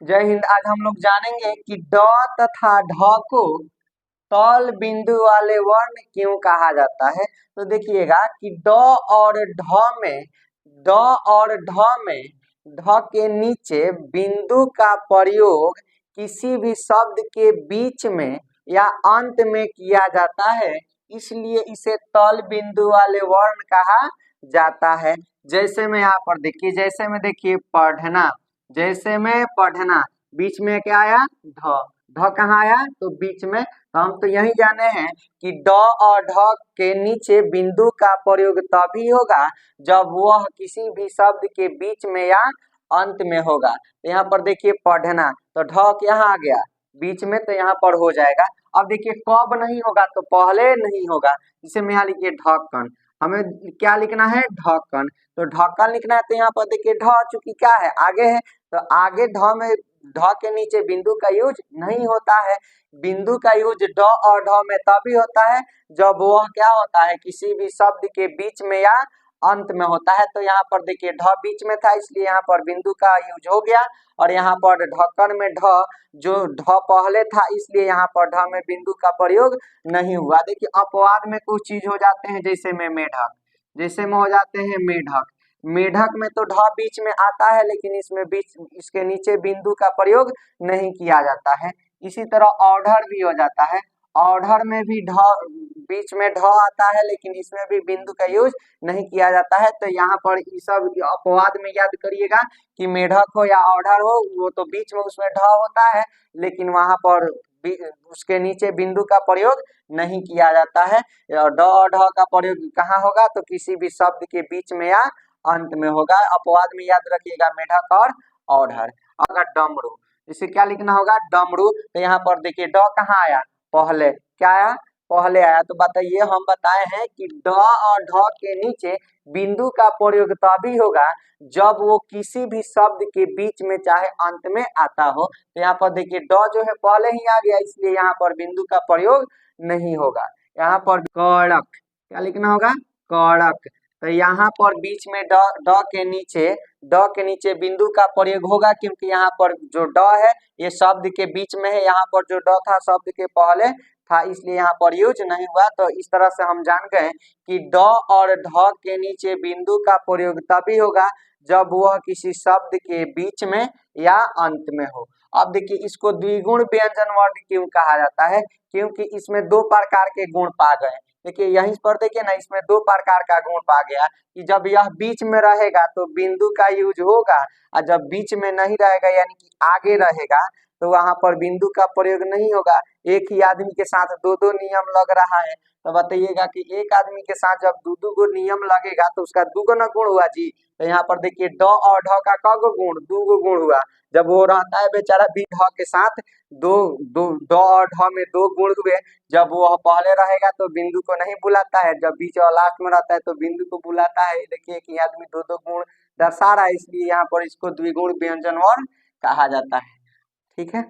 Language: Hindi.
जय हिंद। आज हम लोग जानेंगे कि ड तथा ढ को तल बिंदु वाले वर्ण क्यों कहा जाता है। तो देखिएगा कि ड और ढ ढ के नीचे बिंदु का प्रयोग किसी भी शब्द के बीच में या अंत में किया जाता है, इसलिए इसे तल बिंदु वाले वर्ण कहा जाता है। जैसे में यहाँ पर देखिए, जैसे में देखिए पढ़ना, जैसे में पढ़ना, बीच में क्या आया? ढ। ढ कहाँ आया? तो बीच में। तो हम तो यही जाने हैं कि ड और ढ के नीचे बिंदु का प्रयोग तभी होगा जब वह किसी भी शब्द के बीच में या अंत में होगा। तो यहाँ पर देखिए पढ़ना, तो ढ यहाँ आ गया बीच में, तो यहाँ पर हो जाएगा। अब देखिए कब नहीं होगा, तो पहले नहीं होगा, इसे में यहाँ लिखिए ढक्कन। हमें क्या लिखना है? ढक्कन। तो ढक्कन लिखना है, तो यहाँ पर देखिए ढ चूंकि क्या है? आगे है, तो आगे ढ में ढ के नीचे बिंदु का यूज नहीं होता है। बिंदु का यूज ड और ढ में तभी होता है जब वह क्या होता है? किसी भी शब्द के बीच में या अंत में होता है। तो यहाँ पर देखिए ढ बीच में था, इसलिए यहाँ पर बिंदु का यूज हो गया, और यहाँ पर ढक्कन में ढ, जो ढ पहले था, इसलिए यहाँ पर ढ में बिंदु का प्रयोग नहीं हुआ। देखिए अपवाद में कुछ चीज हो जाते हैं, जैसे में मेढक, जैसे में हो जाते हैं मेढक। मेढक में तो ढ बीच में आता है, लेकिन इसमें बीच, इसके नीचे बिंदु का प्रयोग नहीं किया जाता है। इसी तरह औढ़र भी हो जाता है, औढ़र में भी ढ बीच में ढ आता है, लेकिन इसमें भी बिंदु का यूज नहीं किया जाता है। तो यहाँ पर ये सब अपवाद में याद करिएगा कि मेढक हो या औढ़र हो, वो तो बीच में उसमें ढ होता है, लेकिन वहां पर उसके नीचे बिंदु का प्रयोग नहीं किया जाता है। ड और ढ का प्रयोग कहाँ होगा? तो किसी भी शब्द के बीच में या अंत में होगा। अपवाद में याद रखिएगा मेढक और औढ़र। अगर डमरू, इसे क्या लिखना होगा? डमरू। तो यहाँ पर देखिए ड कहाँ आया? पहले। क्या आया? पहले आया। तो बताइए, हम बताए हैं कि ड और ढ के नीचे बिंदु का प्रयोग तभी होगा जब वो किसी भी शब्द के बीच में चाहे अंत में आता हो। तो यहाँ पर देखिए ड जो है पहले ही आ गया, इसलिए यहाँ पर बिंदु का प्रयोग नहीं होगा। यहाँ पर कड़क, क्या लिखना होगा? कड़क। तो यहाँ पर बीच में ड, ड के नीचे बिंदु का प्रयोग होगा, क्योंकि यहाँ पर जो ड है ये शब्द के बीच में है, यहाँ पर जो ड था शब्द के पहले था, इसलिए यहाँ पर यूज नहीं हुआ। तो इस तरह से हम जान गए कि ड और ढ के नीचे बिंदु का प्रयोग तभी होगा जब वह किसी शब्द के बीच में या अंत में हो। अब देखिए इसको द्विगुण व्यंजन वर्ण क्यों कहा जाता है? क्योंकि इसमें दो प्रकार के गुण पा गए। देखिए यहीं पर देखिए ना, इसमें दो प्रकार का गुण पा गया कि जब यह बीच में रहेगा तो बिंदु का यूज होगा, और जब बीच में नहीं रहेगा यानी कि आगे रहेगा तो वहां पर बिंदु का प्रयोग नहीं होगा। एक ही आदमी के साथ दो दो नियम लग रहा है, तो बताइएगा कि एक आदमी के साथ जब दो दो गो नियम लगेगा तो उसका दुगुना गुण हुआ जी। तो यहाँ पर देखिए ड और ढ का कगो गुण? दो गो गुण हुआ। जब वो रहता है बेचारा बी ढ के साथ, दो दो ड और ढ में दो गुण हुए। जब वो पहले रहेगा तो बिंदु को नहीं बुलाता है, जब बीच और लास्ट में रहता है तो बिंदु को बुलाता है। देखिए कि आदमी दो दो गुण दर्शा रहा है, इसलिए यहाँ पर इसको द्विगुण व्यंजन वर्ण कहा जाता है। ठीक है।